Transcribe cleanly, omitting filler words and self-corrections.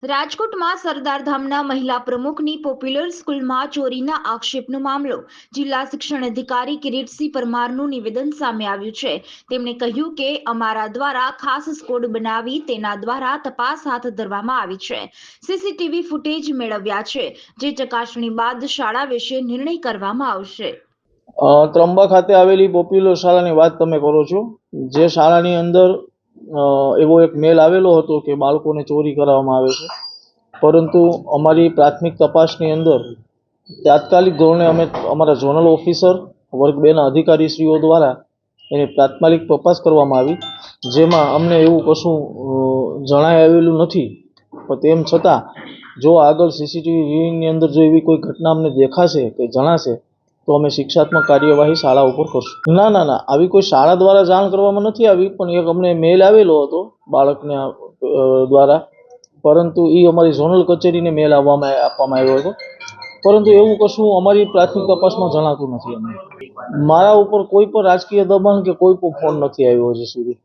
રાજકોટમાં સરદારધામના મહિલા પ્રમુખની પોપ્યુલર સ્કૂલમાં ચોરીના આક્ષેપનો મામલો જિલ્લા શિક્ષણ અધિકારી કિરીટસિંહ પરમારનું નિવેદન સામે આવ્યું છે। તેમણે કહ્યું કે અમારા દ્વારા ખાસ સ્કોડ બનાવી તેના દ્વારા તપાસ હાથ ધરવામાં આવી છે। સીસીટીવી ફૂટેજ મેળવ્યા છે, જે ચકાસણી બાદ શાળા વિશે નિર્ણય કરવામાં આવશે। ત્રંબા ખાતે આવેલી પોપ્યુલર શાળાની વાત તમે કરો છો, જે શાળાની અંદર એવો એક મેલ આવેલો હતો કે બાળકોને ચોરી કરવામાં આવે છે, પરંતુ અમારી પ્રાથમિક તપાસની અંદર તાત્કાલિક ધોરણે અમે અમારા ઝોનલ ઓફિસર વર્ગ 2ના અધિકારીશ્રીઓ દ્વારા એની તાત્કાલિક તપાસ કરવામાં આવી, જેમાં અમને એવું કશું જણાઈ આવેલું નથી। પણ તેમ છતાં જો આગળ સીસીટીવી વિંગની અંદર જો એવી કોઈ ઘટના અમને દેખાશે કે જણાશે તો અમે શિક્ષાત્મક કાર્યવાહી શાળા ઉપર કરશું। ના, આવી કોઈ શાળા દ્વારા જાણ કરવામાં નથી આવી, પણ એક અમને મેલ આવેલો હતો બાળકને દ્વારા, પરંતુ એ અમારી ઝોનલ કચેરીને મેલ આપવામાં આવ્યો હતો, પરંતુ એવું કશું અમારી પ્રાથમિક તપાસમાં જણાતું નથી। અમને મારા ઉપર કોઈ પણ રાજકીય દબાણ કે કોઈ પણ ફોન નથી આવ્યો હજી સુધી।